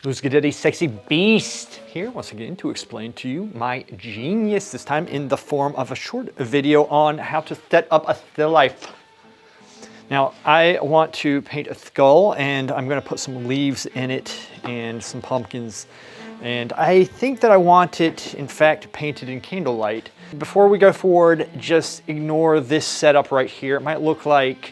Who's Guidetti, sexy beast here once again to explain to you my genius, this time in the form of a short video on how to set up a still life. Now I want to paint a skull and I'm going to put some leaves in it and some pumpkins, and I think that I want it in fact painted in candlelight. Before we go forward, just ignore this setup right here. It might look like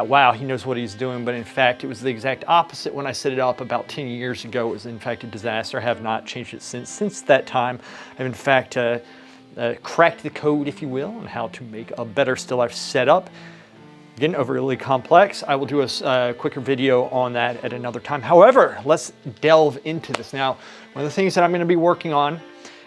wow, he knows what he's doing, but in fact, it was the exact opposite when I set it up about 10 years ago. It was in fact a disaster. I have not changed it since. Since that time, I've in fact cracked the code, if you will, on how to make a better still life setup. Again, overly complex. I will do a quicker video on that at another time. However, let's delve into this. Now, one of the things that I'm going to be working on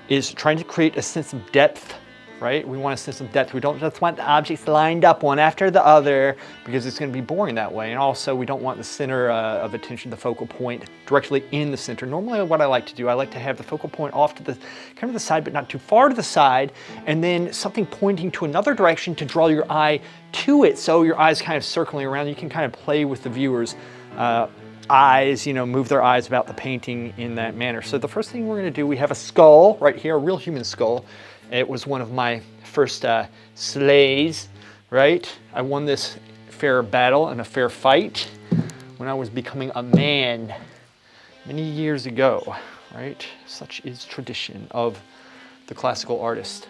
is trying to create a sense of depth. Right? We want a sense of depth. We don't just want the objects lined up one after the other because it's going to be boring that way. And also we don't want the center of attention, the focal point, directly in the center. Normally what I like to do, I like to have the focal point off to the kind of the side, but not too far to the side, and then something pointing to another direction to draw your eye to it. So your eye's kind of circling around. You can kind of play with the viewer's eyes, you know, move their eyes about the painting in that manner. So the first thing we're going to do, we have a skull right here, a real human skull. It was one of my first sleighs, right? I won this fair battle and a fair fight when I was becoming a man many years ago, right? Such is tradition of the classical artist.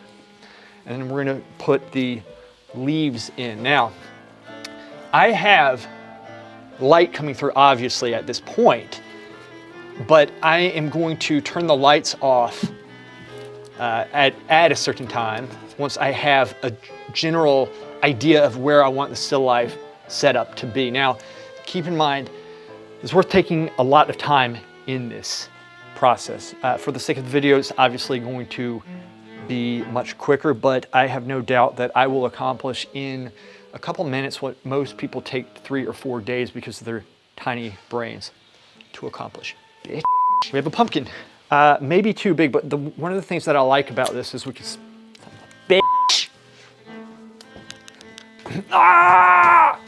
And then we're going to put the leaves in. Now, I have light coming through obviously at this point, but I am going to turn the lights off at a certain time once I have a general idea of where I want the still life setup to be. Now, keep in mind, it's worth taking a lot of time in this process. For the sake of the video, it's obviously going to be much quicker, but I have no doubt that I will accomplish in a couple minutes what most people take 3 or 4 days because of their tiny brains to accomplish. We have a pumpkin. Maybe too big, but one of the things that I like about this is we can... Bitch! Ah!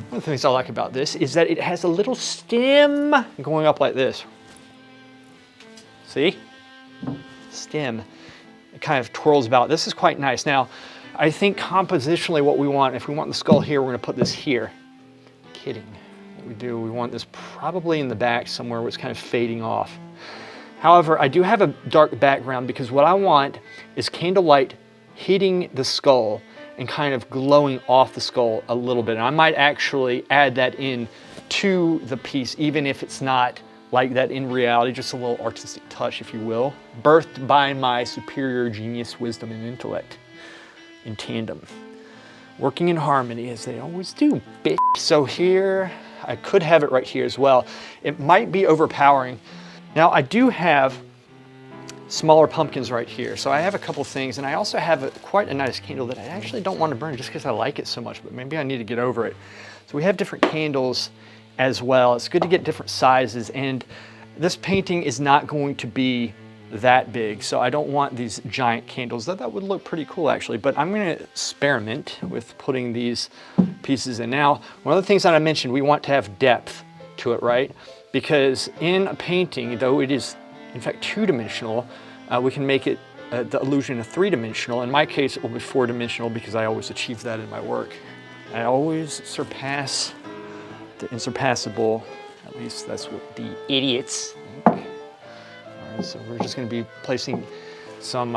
One of the things I like about this is that it has a little stem going up like this. See? Stem. It kind of twirls about. This is quite nice. Now, I think compositionally what we want, if we want the skull here, we're going to put this here. Kidding. What we do, we want this probably in the back somewhere where it's kind of fading off. However, I do have a dark background because what I want is candlelight hitting the skull and kind of glowing off the skull a little bit. And I might actually add that in to the piece, even if it's not like that in reality, just a little artistic touch, if you will, birthed by my superior genius, wisdom, and intellect in tandem, working in harmony as they always do, bitch. So here, I could have it right here as well. It might be overpowering. Now I do have smaller pumpkins right here, so I have a couple things, and I also have quite a nice candle that I actually don't want to burn just because I like it so much, but maybe I need to get over it. So we have different candles as well. It's good to get different sizes, and this painting is not going to be that big, so I don't want these giant candles. That would look pretty cool actually, but I'm going to experiment with putting these pieces in. Now, one of the things that I mentioned, we want to have depth to it, right? Because in a painting, though it is in fact two-dimensional, we can make it the illusion of three-dimensional. In my case, it will be four-dimensional because I always achieve that in my work. I always surpass the insurpassable. At least that's what the idiots think. All right, so we're just going to be placing some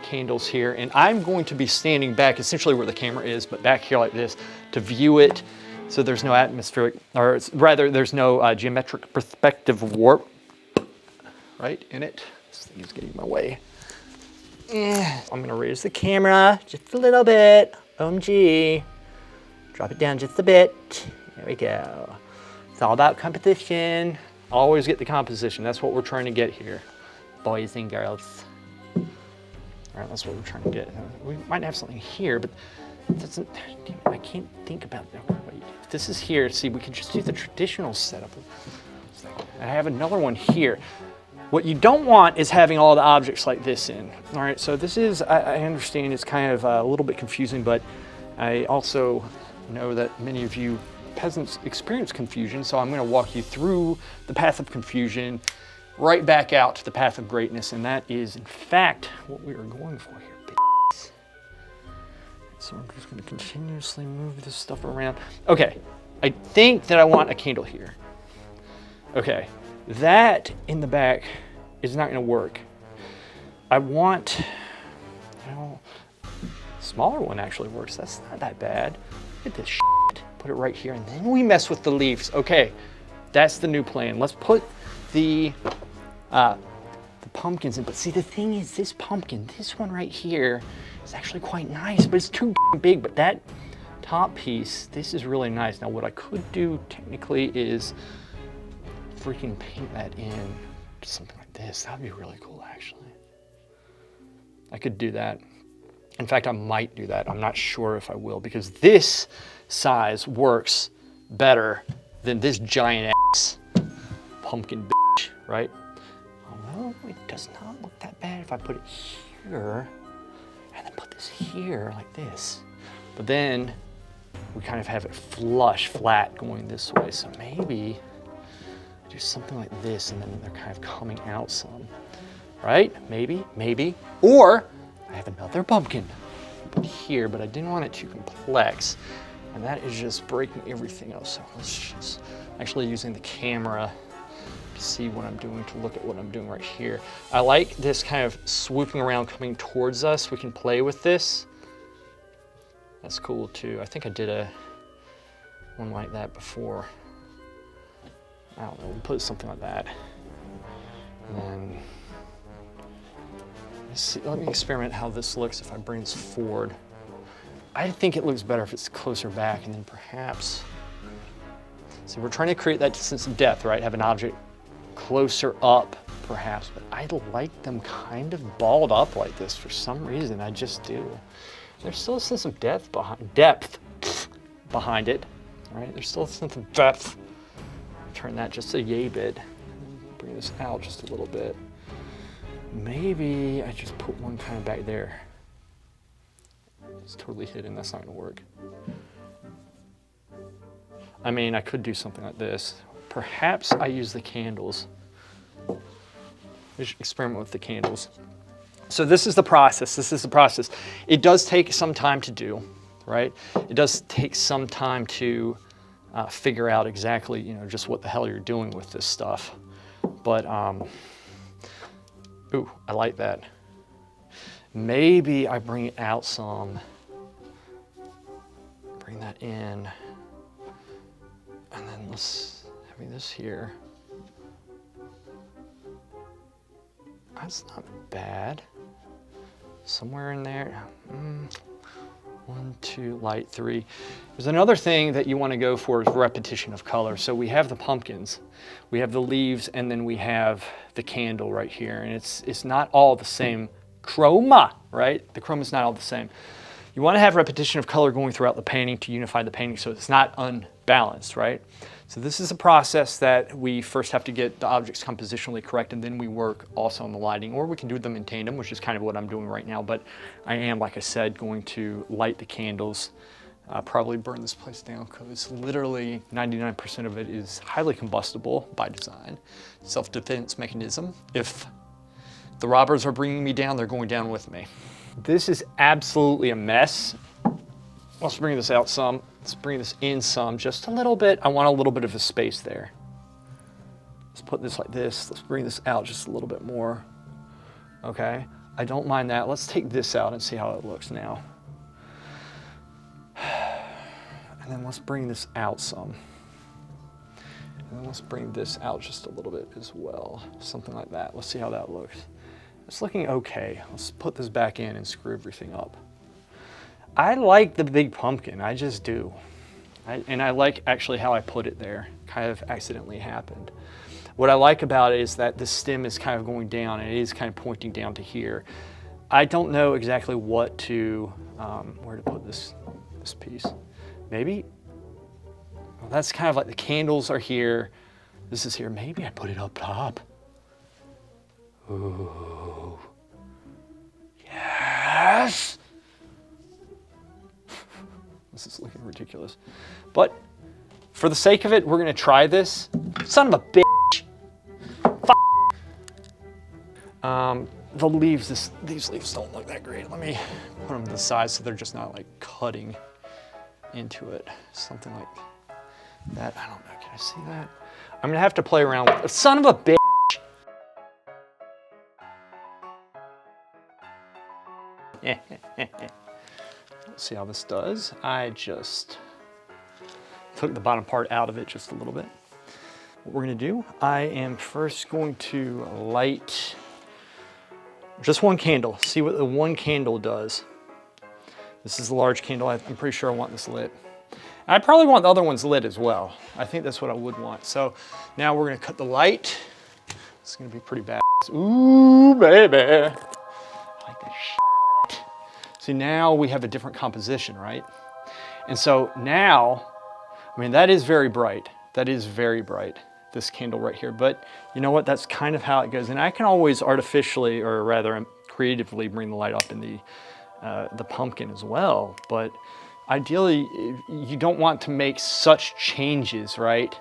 candles here, and I'm going to be standing back essentially where the camera is, but back here like this to view it. So there's no atmospheric, or rather there's no geometric perspective warp, right, in it. This thing is getting in my way. I'm gonna raise the camera just a little bit. OMG. Drop it down just a bit. There we go. It's all about composition. Always get the composition. That's what we're trying to get here, boys and girls. All right, that's what we're trying to get. We might have something here, but it doesn't, I can't think about that. Wait, if this is here, see, we can just do the traditional setup. I have another one here. What you don't want is having all the objects like this in. All right, so this is, I understand it's kind of a little bit confusing, but I also know that many of you peasants experience confusion, so I'm going to walk you through the path of confusion right back out to the path of greatness, and that is, in fact, what we are going for here, bitches. So I'm just gonna continuously move this stuff around. Okay, I think that I want a candle here. Okay, that in the back is not gonna work. I want, you know, smaller one actually works. That's not that bad. Look at this shit. Put it right here, and then we mess with the leaves. Okay, that's the new plan. Let's put the pumpkins in. But see, the thing is, this pumpkin, this one right here, is actually quite nice, but it's too big. But that top piece, this is really nice. Now, what I could do technically is freaking paint that in to something like this. That would be really cool, actually. I could do that. In fact, I might do that. I'm not sure if I will, because this size works better than this giant ass pumpkin bitch, right? Although it does not look that bad if I put it here and then put this here like this. But then we kind of have it flush, flat going this way. So maybe do something like this, and then they're kind of coming out some, right? Maybe. Or I have another pumpkin put here, but I didn't want it too complex. And that is just breaking everything else. So let's just actually using the camera to see what I'm doing, to look at what I'm doing right here. I like this kind of swooping around, coming towards us. We can play with this. That's cool too. I think I did one like that before. I don't know, we'll put something like that. And then, let me experiment how this looks if I bring this forward. I think it looks better if it's closer back, and then perhaps, so we're trying to create that sense of depth, right? Have an object closer up, perhaps, but I like them kind of balled up like this for some reason. I just do. There's still a sense of depth behind it, right? There's still a sense of depth. Turn that just a yay bit. Bring this out just a little bit. Maybe I just put one kind of back there. It's totally hidden, that's not gonna work. I mean, I could do something like this. Perhaps I use the candles. Just experiment with the candles. So this is the process, It does take some time to do, right? It does take some time to figure out exactly, you know, just what the hell you're doing with this stuff. But, ooh, I like that. Maybe I bring it out some, bring that in, and then let's have this here. That's not bad. Somewhere in there. 1, 2, light, 3. There's another thing that you want to go for is repetition of color. So we have the pumpkins, we have the leaves, and then we have the candle right here. And it's not all the same chroma, right? The chroma is not all the same. You want to have repetition of color going throughout the painting to unify the painting so it's not unbalanced, right? So this is a process that we first have to get the objects compositionally correct, and then we work also on the lighting, or we can do them in tandem, which is kind of what I'm doing right now. But I am, like I said, going to light the candles, probably burn this place down, because literally 99% of it is highly combustible by design. Self-defense mechanism. If the robbers are bringing me down, they're going down with me. This is absolutely a mess. Let's bring this out some. Let's bring this in some, just a little bit. I want a little bit of a space there. Let's put this like this. Let's bring this out just a little bit more. Okay, I don't mind that. Let's take this out and see how it looks now. And then let's bring this out some. And then let's bring this out just a little bit as well. Something like that. Let's see how that looks. It's looking okay. Let's put this back in and screw everything up. I like the big pumpkin, I just do. And I like actually how I put it there, kind of accidentally happened. What I like about it is that the stem is kind of going down, and it is kind of pointing down to here. I don't know exactly what to, where to put this piece. Maybe, well, that's kind of like the candles are here. This is here, maybe I put it up top. Ooh, yes! This is looking ridiculous. But for the sake of it, we're gonna try this. Son of a bitch. The leaves, these leaves don't look that great. Let me put them to the side so they're just not like cutting into it. Something like that. I don't know. Can I see that? I'm gonna have to play around with it. Son of a bitch! Let's see how this does. I just took the bottom part out of it just a little bit. What we're gonna do, I am first going to light just one candle, see what the one candle does. This is the large candle. I'm pretty sure I want this lit. I probably want the other ones lit as well. I think that's what I would want. So now we're gonna cut the light. It's gonna be pretty bad. Ooh, baby. I like that shit. See, now we have a different composition, right? And so now, I mean, that is very bright. That is very bright, this candle right here. But you know what? That's kind of how it goes. And I can always artificially, or rather creatively, bring the light up in the pumpkin as well. But ideally, you don't want to make such changes, right?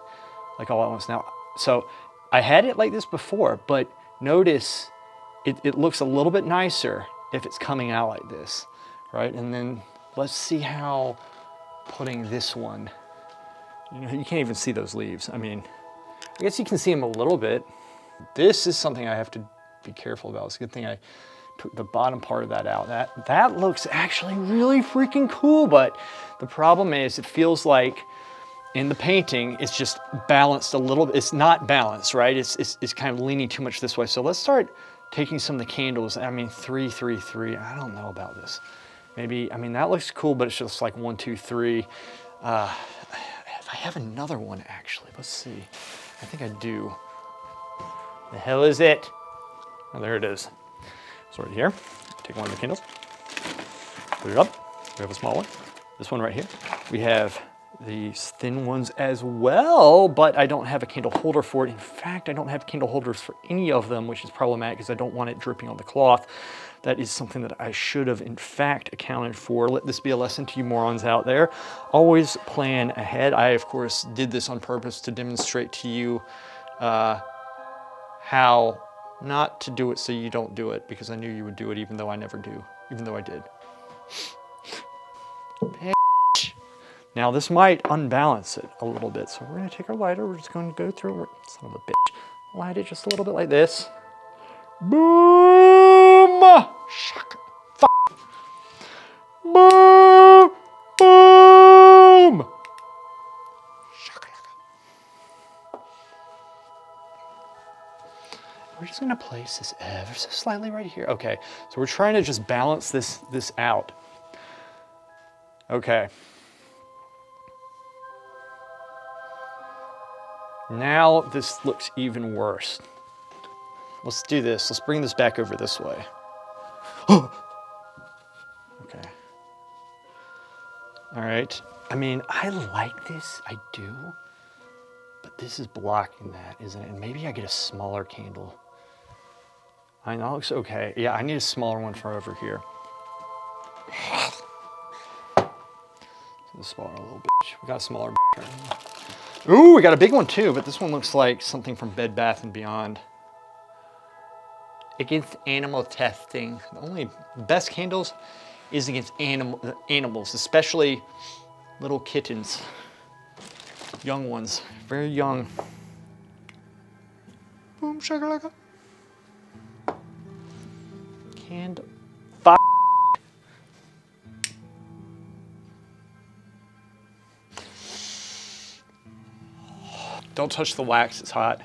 Like all at once. Now, so I had it like this before, but notice it looks a little bit nicer if it's coming out like this, right? And then let's see how putting this one, you know, you can't even see those leaves. I mean, I guess you can see them a little bit. This is something I have to be careful about. It's a good thing I took the bottom part of that out. That looks actually really freaking cool, but the problem is it feels like in the painting, it's just balanced a little bit. It's not balanced, right? It's kind of leaning too much this way. So let's start taking some of the candles. I mean, 3, 3, 3. I don't know about this. Maybe, I mean, that looks cool, but it's just like 1, 2, 3. I have another one actually. Let's see. I think I do. The hell is it? Oh, there it is. So right here, take one of the candles, put it up. We have a small one. This one right here. We have these thin ones as well, but I don't have a candle holder for it. In fact, I don't have candle holders for any of them, which is problematic because I don't want it dripping on the cloth. That is something that I should have, in fact, accounted for. Let this be a lesson to you morons out there. Always plan ahead. I, of course, did this on purpose to demonstrate to you how not to do it so you don't do it, because I knew you would do it even though I never do, even though I did. Bitch. Now this might unbalance it a little bit, so we're gonna take our lighter, we're just going to go through, son of a bitch, light it just a little bit like this. Boom! Shuck. Fuck. Boom! Boom! We're just gonna place this ever so slightly right here. Okay, so we're trying to just balance this out. Okay. Now this looks even worse. Let's do this. Let's bring this back over this way. Okay. All right. I mean, I like this. I do. But this is blocking that, isn't it? And maybe I get a smaller candle. I know it looks okay. Yeah, I need a smaller one for over here. The smaller little bitch. We got a smaller bitch. Ooh, we got a big one too, but this one looks like something from Bed Bath & Beyond. Against animal testing. The only best candles is against animals, especially little kittens. Young ones, very young. Boom, shakalaka. Candle. Don't touch the wax, it's hot.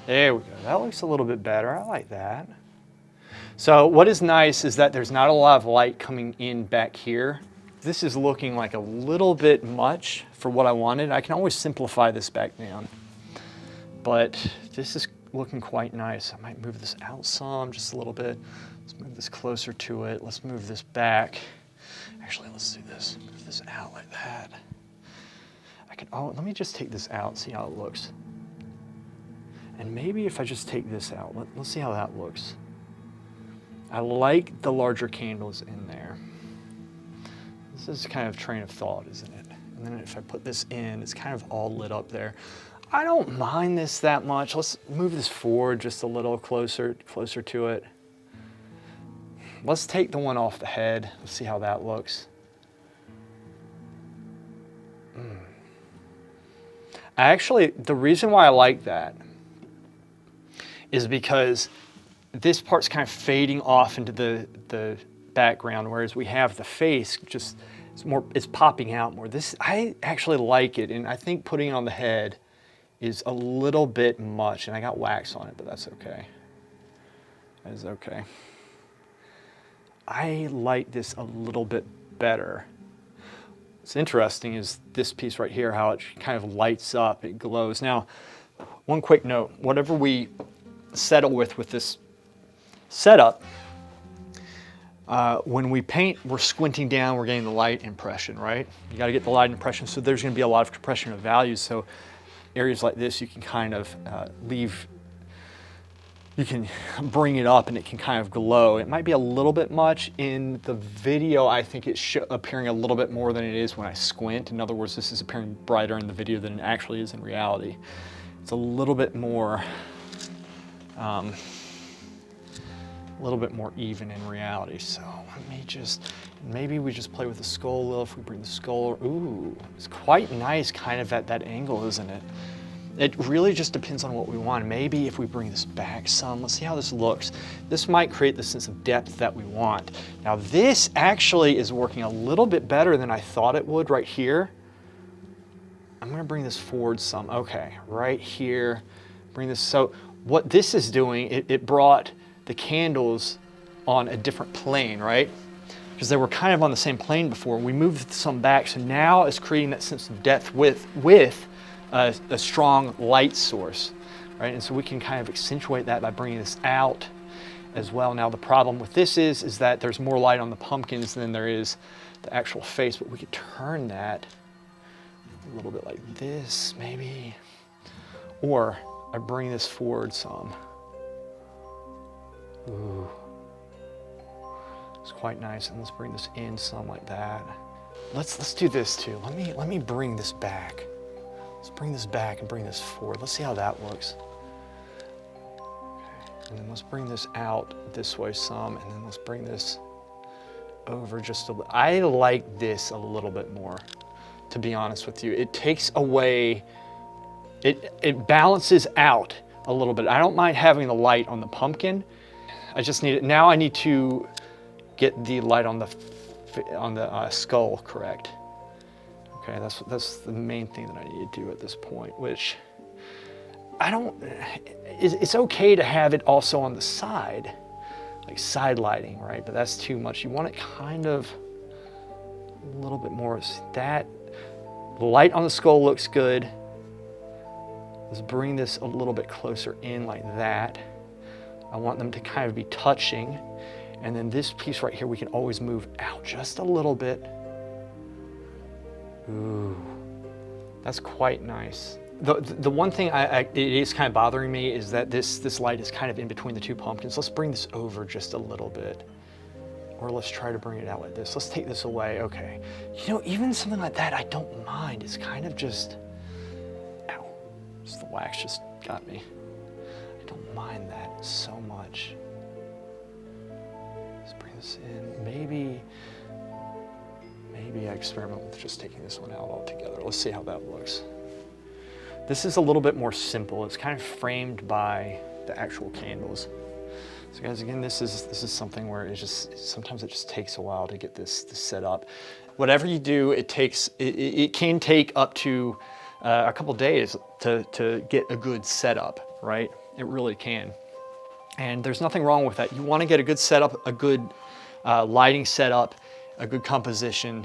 There we go, that looks a little bit better, I like that. So what is nice is that there's not a lot of light coming in back here. This is looking like a little bit much for what I wanted. I can always simplify this back down. But this is looking quite nice. I might move this out some, just a little bit. Let's move this closer to it. Let's move this back. Actually, let's do this. Move this out like that. Oh, let me just take this out, see how it looks. And maybe if I just take this out, let's see how that looks. I like the larger candles in there. This is kind of train of thought, isn't it? And then if I put this in, it's kind of all lit up there. I don't mind this that much. Let's move this forward just a little closer to it. Let's take the one off the head. Let's see how that looks. Actually, the reason why I like that is because this part's kind of fading off into the background, whereas we have the face just, it's popping out more. This, I actually like it, and I think putting it on the head is a little bit much, and I got wax on it, but that's okay. That is okay. I like this a little bit better. What's interesting is this piece right here, how it kind of lights up, it glows. Now, one quick note, whatever we settle with this setup, when we paint, we're squinting down, we're getting the light impression, right? You gotta get the light impression, so there's gonna be a lot of compression of values, so areas like this, you can kind of you can bring it up and it can kind of glow. It might be a little bit much in the video. I think it's appearing a little bit more than it is when I squint. In other words, this is appearing brighter in the video than it actually is in reality. It's a little bit more even in reality. So let me just, maybe we just play with the skull a little. If we bring the skull, ooh, it's quite nice kind of at that angle, isn't it? It really just depends on what we want. Maybe if we bring this back some, let's see how this looks. This might create the sense of depth that we want. Now this actually is working a little bit better than I thought it would right here. I'm gonna bring this forward some. Okay, right here, bring this. So what this is doing, it brought the candles on a different plane, right? Because they were kind of on the same plane before. We moved some back, so now it's creating that sense of depth with a strong light source, right? And so we can kind of accentuate that by bringing this out as well. Now the problem with this is that there's more light on the pumpkins than there is the actual face, but we could turn that a little bit like this maybe, or I bring this forward some. Ooh, it's quite nice. And let's bring this in some like that. Let's do this too. Let me bring this back. Let's bring this back and bring this forward. Let's see how that looks. Okay. And then let's bring this out this way some, and then let's bring this over just a little. I like this a little bit more, to be honest with you. It takes away, it balances out a little bit. I don't mind having the light on the pumpkin. I just need it. Now I need to get the light on the skull correct. Okay, that's the main thing that I need to do at this point, which I don't, it's okay to have it also on the side, like side lighting, right? But that's too much. You want it kind of a little bit more. That, the light on the skull looks good. Let's bring this a little bit closer in like that. I want them to kind of be touching. And then this piece right here, we can always move out just a little bit. Ooh, that's quite nice. The one thing it is kind of bothering me is that this light is kind of in between the two pumpkins. Let's bring this over just a little bit. Or let's try to bring it out like this. Let's take this away, okay. You know, even something like that, I don't mind. It's kind of just, ow, just the wax just got me. I don't mind that so much. Let's bring this in, maybe I experiment with just taking this one out altogether. Let's see how that looks. This is a little bit more simple. It's kind of framed by the actual candles. So guys, again, this is something where sometimes it just takes a while to get this set up. Whatever you do, it can take up to a couple days to get a good setup, right? It really can. And there's nothing wrong with that. You want to get a good setup, a good lighting setup, a good composition,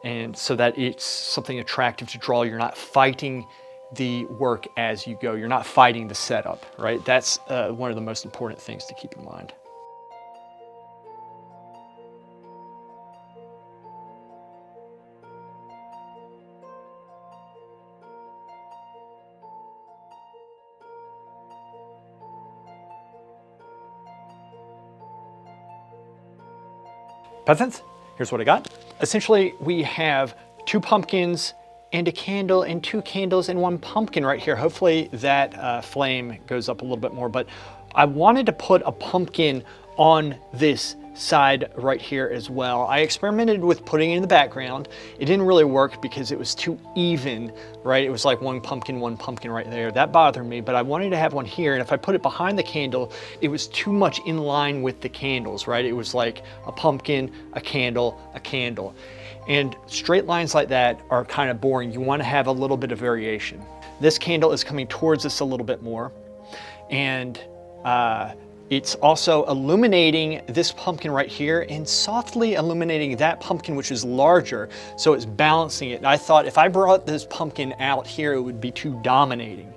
and so that it's something attractive to draw. You're not fighting the work as you go. You're not fighting the setup, right? That's one of the most important things to keep in mind. Peasants, here's what I got. Essentially, we have two pumpkins and a candle and 2 candles and 1 pumpkin right here. Hopefully that flame goes up a little bit more, but I wanted to put a pumpkin on this side right here as well. I experimented with putting it in the background. It didn't really work because it was too even, right? It was like 1 pumpkin right there. That bothered me, but I wanted to have one here, and if I put it behind the candle, it was too much in line with the candles, right? It was like a pumpkin, a candle, a candle. And straight lines like that are kind of boring. You want to have a little bit of variation. This candle is coming towards us a little bit more, and it's also illuminating this pumpkin right here and softly illuminating that pumpkin, which is larger, so it's balancing it. And I thought if I brought this pumpkin out here, it would be too dominating.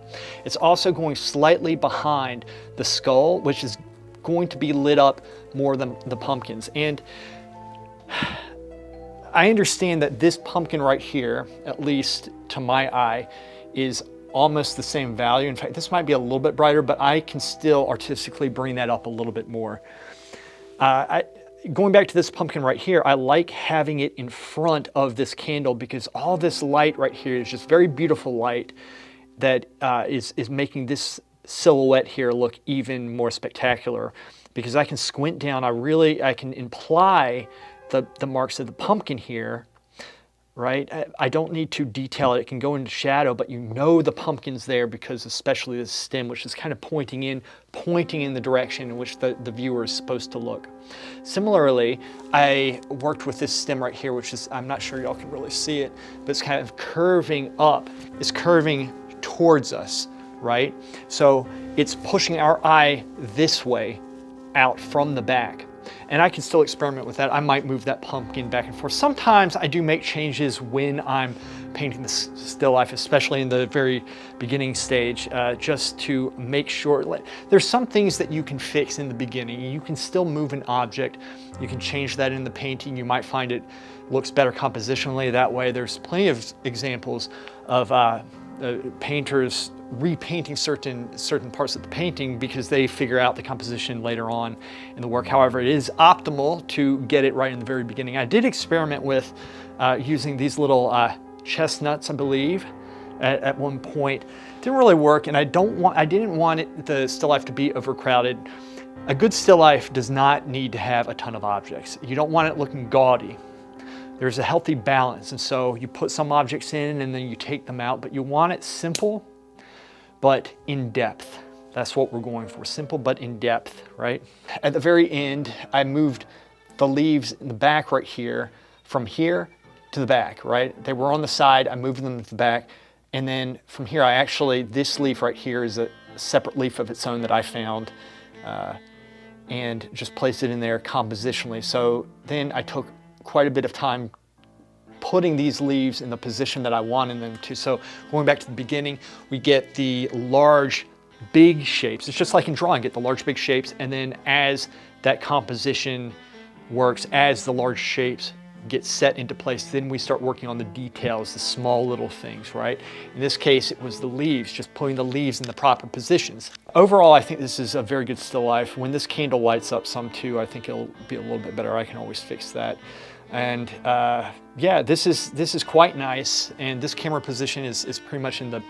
It's also going slightly behind the skull, which is going to be lit up more than the pumpkins. And I understand that this pumpkin right here, at least to my eye, is almost the same value. In fact, this might be a little bit brighter, but I can still artistically bring that up a little bit more. Going back to this pumpkin right here, I like having it in front of this candle because all this light right here is just very beautiful light that is making this silhouette here look even more spectacular, because I can squint down. I can imply the marks of the pumpkin here, right? I don't need to detail it. It can go into shadow, but you know the pumpkin's there because especially the stem, which is kind of pointing in the direction in which the viewer is supposed to look. Similarly, I worked with this stem right here, which is, I'm not sure y'all can really see it, but it's kind of curving up. It's curving towards us, right? So it's pushing our eye this way out from the back. And I can still experiment with that. I might move that pumpkin back and forth. Sometimes I do make changes when I'm painting the still life, especially in the very beginning stage, just to make sure. There's some things that you can fix in the beginning. You can still move an object. You can change that in the painting. You might find it looks better compositionally that way. There's plenty of examples of painters repainting certain parts of the painting because they figure out the composition later on in the work. However, it is optimal to get it right in the very beginning. I did experiment with using these little chestnuts, I believe, at one point. Didn't really work, and I didn't want the still life to be overcrowded. A good still life does not need to have a ton of objects. You don't want it looking gaudy. There's a healthy balance, and so you put some objects in and then you take them out, but you want it simple but in depth. That's what we're going for, simple but in depth, right? At the very end, I moved the leaves in the back right here, from here to the back, right? They were on the side, I moved them to the back, and then from here, this leaf right here is a separate leaf of its own that I found, and just placed it in there compositionally. So then I took quite a bit of time putting these leaves in the position that I wanted them to. So going back to the beginning, we get the large, big shapes. It's just like in drawing, get the large, big shapes, and then as that composition works, as the large shapes get set into place, then we start working on the details, the small little things, right? In this case, it was the leaves, just putting the leaves in the proper positions. Overall, I think this is a very good still life. When this candle lights up some too, I think it'll be a little bit better. I can always fix that. And yeah, this is quite nice, and this camera position is pretty much in the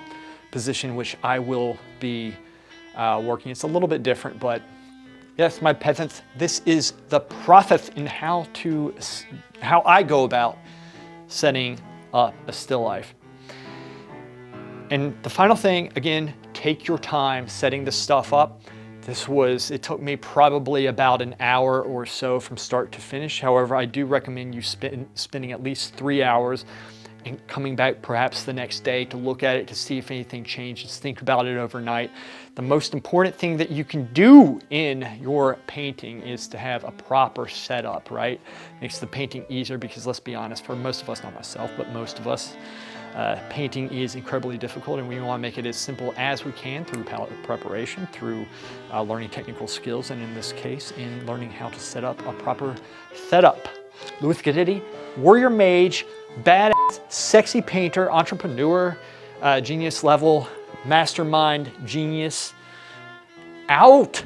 position which I will be working. It's a little bit different, but yes, my peasants, this is the process in how I go about setting up a still life. And the final thing, again, take your time setting this stuff up. It took me probably about an hour or so from start to finish. However, I do recommend you spending at least 3 hours and coming back perhaps the next day to look at it to see if anything changes. Think about it overnight. The most important thing that you can do in your painting is to have a proper setup, right? Makes the painting easier because, let's be honest, for most of us, not myself, but most of us, painting is incredibly difficult, and we want to make it as simple as we can through palette preparation, through learning technical skills, and in this case, in learning how to set up a proper setup. Louis Guidetti, warrior mage, badass, sexy painter, entrepreneur, genius level, mastermind, genius, out.